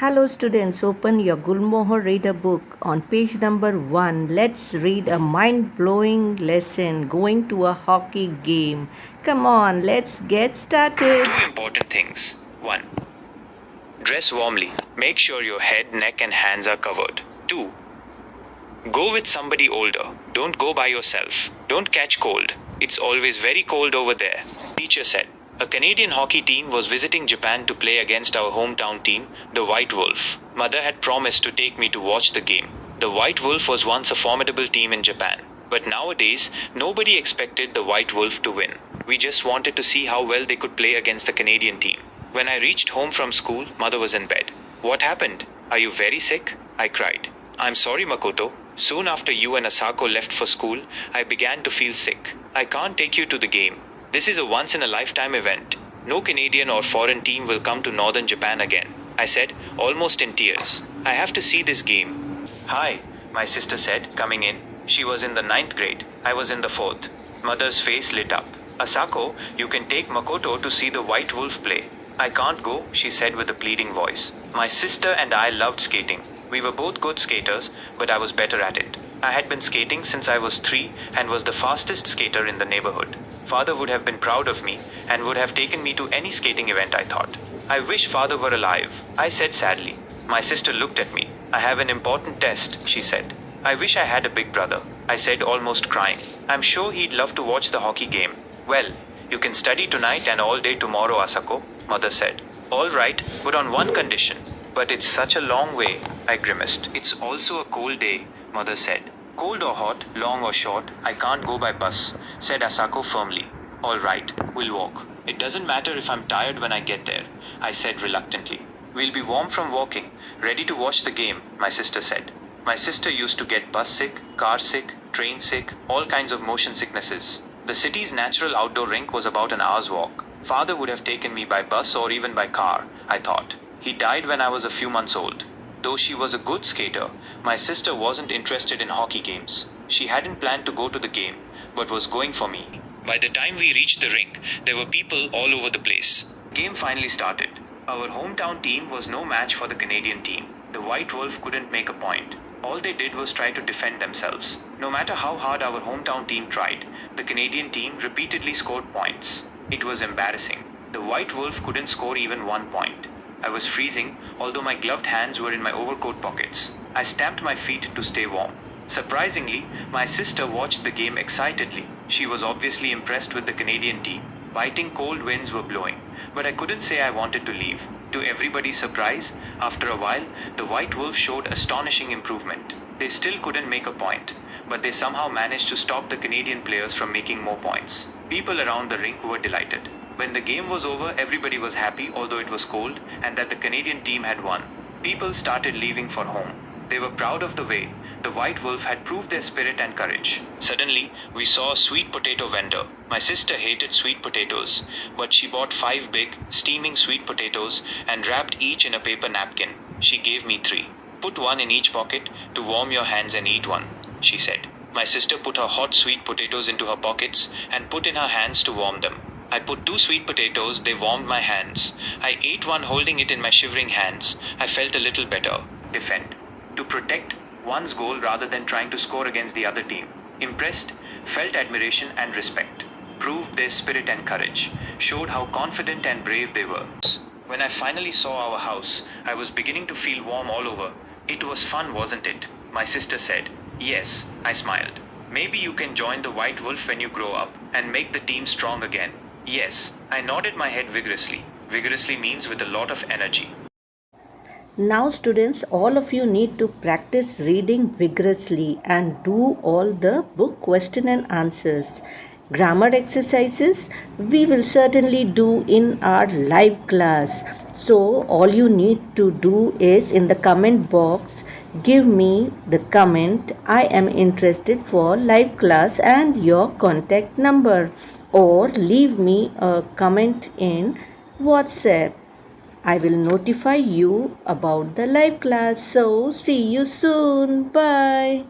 Hello students, open your Gulmohar Reader book. On page number 1, let's read a mind-blowing lesson going to a hockey game. Come on, let's get started. 2 important things. 1. Dress warmly. Make sure your head, neck and hands are covered. 2. Go with somebody older. Don't go by yourself. Don't catch cold. It's always very cold over there. Teacher said. A Canadian hockey team was visiting Japan to play against our hometown team, the White Wolf. Mother had promised to take me to watch the game. The White Wolf was once a formidable team in Japan. But nowadays, nobody expected the White Wolf to win. We just wanted to see how well they could play against the Canadian team. When I reached home from school, Mother was in bed. What happened? Are you very sick? I cried. I'm sorry, Makoto. Soon after you and Asako left for school, I began to feel sick. I can't take you to the game. This is a once-in-a-lifetime event. No Canadian or foreign team will come to northern Japan again, I said, almost in tears. I have to see this game. Hi, my sister said, coming in. She was in the 9th grade. I was in the 4th. Mother's face lit up. Asako, you can take Makoto to see the White Wolf play. I can't go, she said with a pleading voice. My sister and I loved skating. We were both good skaters, but I was better at it. I had been skating since I was 3 and was the fastest skater in the neighborhood. Father would have been proud of me and would have taken me to any skating event, I thought. I wish father were alive, I said sadly. My sister looked at me. I have an important test, she said. I wish I had a big brother, I said, almost crying. I'm sure he'd love to watch the hockey game. Well, you can study tonight and all day tomorrow, Asako, Mother said. All right, but on one condition. But it's such a long way, I grimaced. It's also a cold day, Mother said. Cold or hot, long or short, I can't go by bus, said Asako firmly. All right, we'll walk. It doesn't matter if I'm tired when I get there, I said reluctantly. We'll be warm from walking, ready to watch the game, my sister said. My sister used to get bus sick, car sick, train sick, all kinds of motion sicknesses. The city's natural outdoor rink was about an hour's walk. Father would have taken me by bus or even by car, I thought. He died when I was a few months old. Though she was a good skater, my sister wasn't interested in hockey games. She hadn't planned to go to the game, but was going for me. By the time we reached the rink, there were people all over the place. The game finally started. Our hometown team was no match for the Canadian team. The White Wolf couldn't make a point. All they did was try to defend themselves. No matter how hard our hometown team tried, the Canadian team repeatedly scored points. It was embarrassing. The White Wolf couldn't score even 1 point. I was freezing, although my gloved hands were in my overcoat pockets. I stamped my feet to stay warm. Surprisingly, my sister watched the game excitedly. She was obviously impressed with the Canadian team. Biting cold winds were blowing, but I couldn't say I wanted to leave. To everybody's surprise, after a while, the White Wolf showed astonishing improvement. They still couldn't make a point, but they somehow managed to stop the Canadian players from making more points. People around the rink were delighted. When the game was over, everybody was happy, although it was cold, and that the Canadian team had won. People started leaving for home. They were proud of the way the White Wolf had proved their spirit and courage. Suddenly, we saw a sweet potato vendor. My sister hated sweet potatoes, but she bought 5 big, steaming sweet potatoes and wrapped each in a paper napkin. She gave me 3. Put 1 in each pocket to warm your hands and eat 1, she said. My sister put her hot sweet potatoes into her pockets and put in her hands to warm them. I put 2 sweet potatoes, they warmed my hands. I ate 1 holding it in my shivering hands. I felt a little better. Defend. To protect one's goal rather than trying to score against the other team. Impressed, felt admiration and respect. Proved their spirit and courage. Showed how confident and brave they were. When I finally saw our house, I was beginning to feel warm all over. It was fun, wasn't it? My sister said. Yes, I smiled. Maybe you can join the White Wolf when you grow up and make the team strong again. Yes, I nodded my head vigorously. Vigorously means with a lot of energy. Now students, all of you need to practice reading vigorously and do all the book question and answers. Grammar exercises we will certainly do in our live class. So all you need to do is in the comment box give me the comment I am interested for live class and your contact number, or leave me a comment in WhatsApp. I will notify you about the live class. So see you soon. Bye.